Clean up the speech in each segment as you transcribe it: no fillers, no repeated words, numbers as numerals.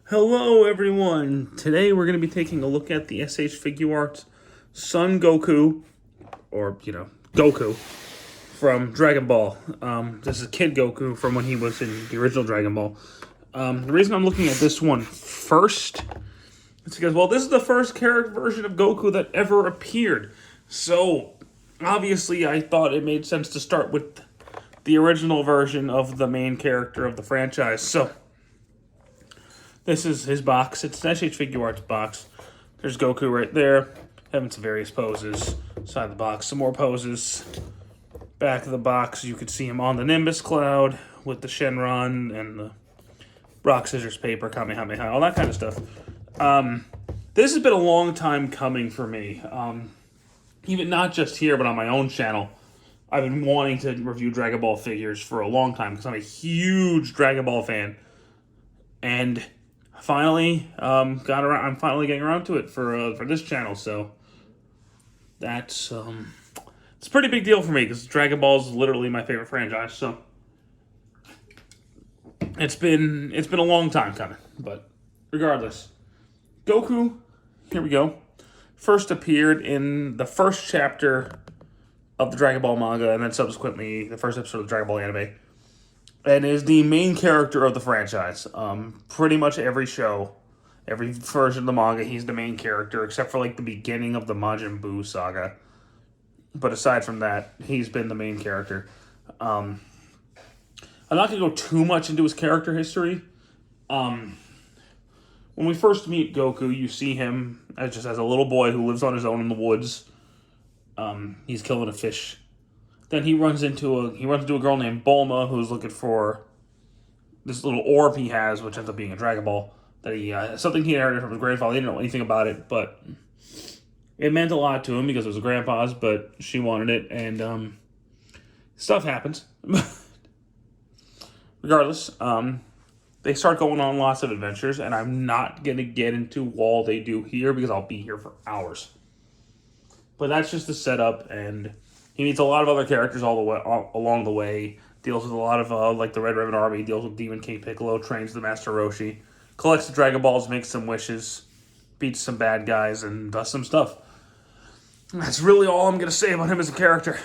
Hello everyone! Today we're going to be taking a look at the SH Figuarts Son Goku, or, Goku, from Dragon Ball. This is Kid Goku from when he was in the original Dragon Ball. The reason I'm looking at this one first is because, well, this is the first character version of Goku that ever appeared. So, obviously I thought it made sense to start with the original version of the main character of the franchise. So, this is his box. It's an SH Figuarts box. There's Goku right there, having some various poses. Side of the box, some more poses. Back of the box, you could see him on the Nimbus Cloud with the Shenron and the rock, scissors, paper, Kamehameha, all that kind of stuff. This has been a long time coming for me. Even not just here, but on my own channel. I've been wanting to review Dragon Ball figures for a long time because I'm a huge Dragon Ball fan. And finally got around. I'm finally getting around to it for this channel, so that's it's a pretty big deal for me because Dragon Ball is literally my favorite franchise. So it's been a long time coming, but regardless, Goku, here we go. First appeared in the first chapter of the Dragon Ball manga, and then subsequently the first episode of the Dragon Ball anime. And is the main character of the franchise. Pretty much every show, every version of the manga, he's the main character, except for like the beginning of the Majin Buu saga. But aside from that, he's been the main character. I'm not going to go too much into his character history. When we first meet Goku, you see him as a little boy who lives on his own in the woods. He's killing a fish. Then he runs into a girl named Bulma who's looking for this little orb he has, which ends up being a Dragon Ball. That something he inherited from his grandfather. He didn't know anything about it, but it meant a lot to him because it was a grandpa's. But she wanted it, and stuff happens. Regardless, they start going on lots of adventures, and I'm not gonna get into all they do here because I'll be here for hours. But that's just the setup, and he meets a lot of other characters along the way. Deals with a lot of like the Red Ribbon Army. Deals with Demon King Piccolo. Trains the Master Roshi. Collects the Dragon Balls. Makes some wishes. Beats some bad guys and does some stuff. That's really all I'm gonna say about him as a character,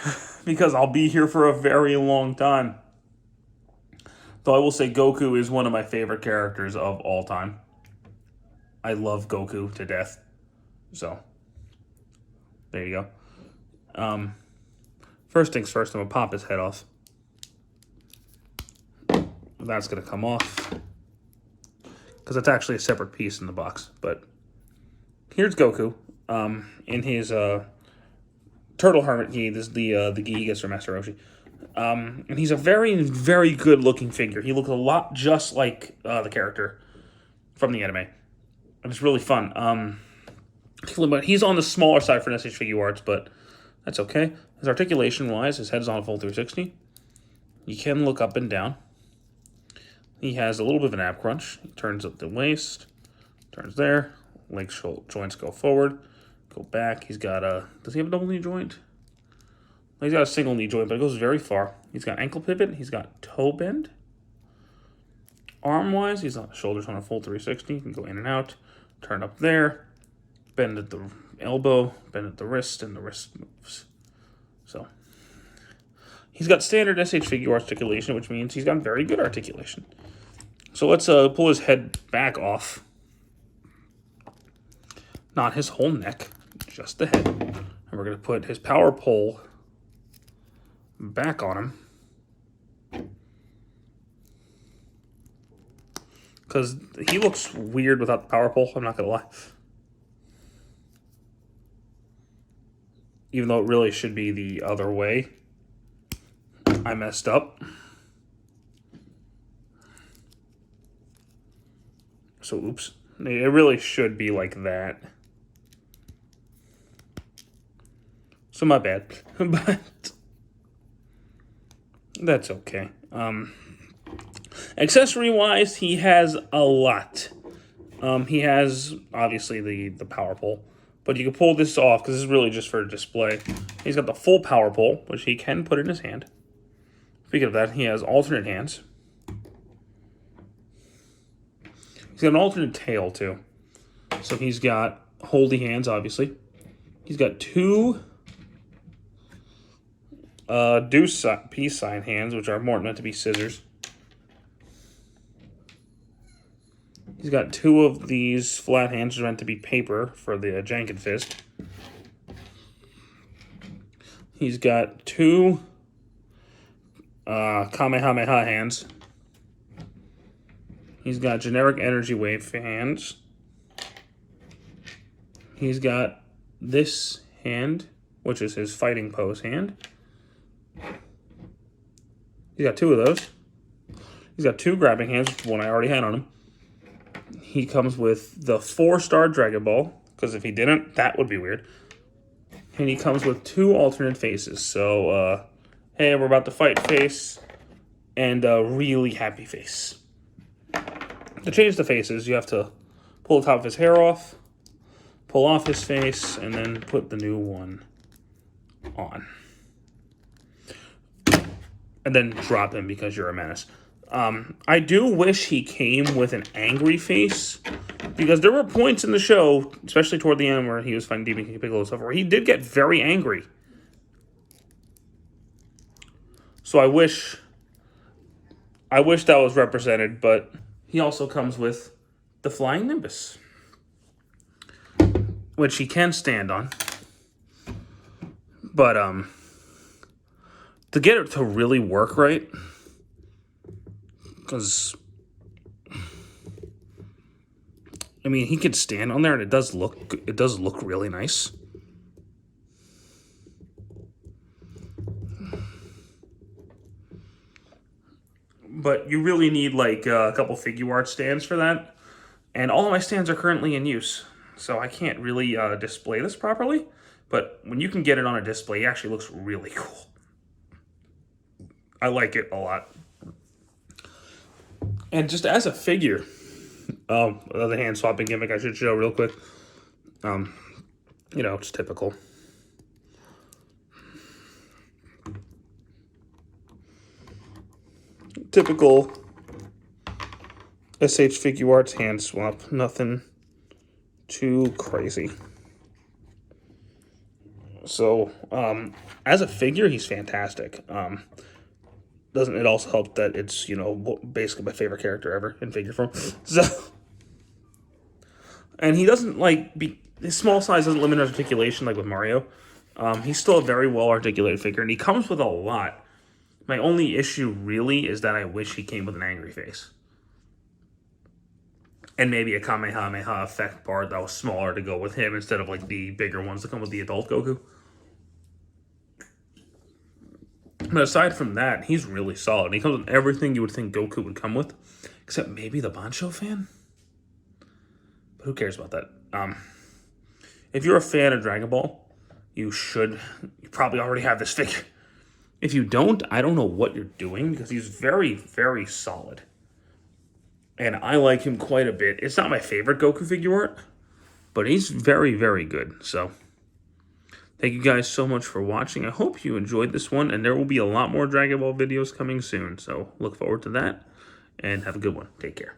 because I'll be here for a very long time. Though I will say Goku is one of my favorite characters of all time. I love Goku to death. So there you go. First things first, I'm going to pop his head off. That's going to come off, because it's actually a separate piece in the box. But here's Goku in his Turtle Hermit gi. This is the gi he gets from Master Roshi. And he's a very, very good-looking figure. He looks a lot just like the character from the anime. And it's really fun. But he's on the smaller side for SH Figuarts, but that's okay. His articulation-wise, his head's on a full 360. You can look up and down. He has a little bit of an ab crunch. He turns up the waist, turns there. Leg joints go forward, go back. He's got a... Does he have a double knee joint? He's got a single knee joint, but it goes very far. He's got ankle pivot. He's got toe bend. Arm-wise, he's on shoulders on a full 360. He can go in and out. Turn up there. Bend at the elbow. Bend at the wrist, and the wrist moves. So, he's got standard SH figure articulation, which means he's got very good articulation. So let's pull his head back off. Not his whole neck, just the head. And we're going to put his power pole back on him, because he looks weird without the power pole, I'm not going to lie. Even though it really should be the other way. I messed up. So, oops. It really should be like that. So, my bad. But that's okay. Accessory-wise, he has a lot. He has, obviously, the power pole. But you can pull this off, because this is really just for display. He's got the full power pole, which he can put in his hand. Speaking of that, he has alternate hands. He's got an alternate tail, too. So he's got holdy hands, obviously. He's got two peace sign hands, which are more meant to be scissors. He's got two of these flat hands, which are meant to be paper for the Janken fist. He's got two Kamehameha hands. He's got generic energy wave hands. He's got this hand, which is his fighting pose hand. He's got two of those. He's got two grabbing hands, which one I already had on him. He comes with the 4-star Dragon Ball, because if he didn't, that would be weird. And he comes with two alternate faces. So, hey, we're about to fight face, and a really happy face. To change the faces, you have to pull the top of his hair off, pull off his face, and then put the new one on. And then drop him because you're a menace. I do wish he came with an angry face, because there were points in the show, especially toward the end where he was fighting Demon King Piccolo and stuff, where he did get very angry. So I wish that was represented, but he also comes with the Flying Nimbus, which he can stand on. But to get it to really work right, because I mean, he could stand on there, and it does look really nice. But you really need like a couple Figuarts stands for that, and all of my stands are currently in use, so I can't really display this properly. But when you can get it on a display, it actually looks really cool. I like it a lot. And just as a figure, the hand swapping gimmick I should show real quick. You know, it's typical. Typical SH Figuarts hand swap. Nothing too crazy. So, as a figure, he's fantastic. Doesn't it also help that it's, you know, basically my favorite character ever in figure form? So, and he doesn't, like, his small size doesn't limit his articulation like with Mario. He's still a very well-articulated figure, and he comes with a lot. My only issue, really, is that I wish he came with an angry face. And maybe a Kamehameha effect part that was smaller to go with him instead of, like, the bigger ones that come with the adult Goku. But aside from that, he's really solid. He comes with everything you would think Goku would come with, except maybe the Bancho fan? But who cares about that? If you're a fan of Dragon Ball, you probably already have this figure. If you don't, I don't know what you're doing, because he's very, very solid. And I like him quite a bit. It's not my favorite Goku figure art, but he's very, very good. So, thank you guys so much for watching. I hope you enjoyed this one, and there will be a lot more Dragon Ball videos coming soon. So, look forward to that, and have a good one. Take care.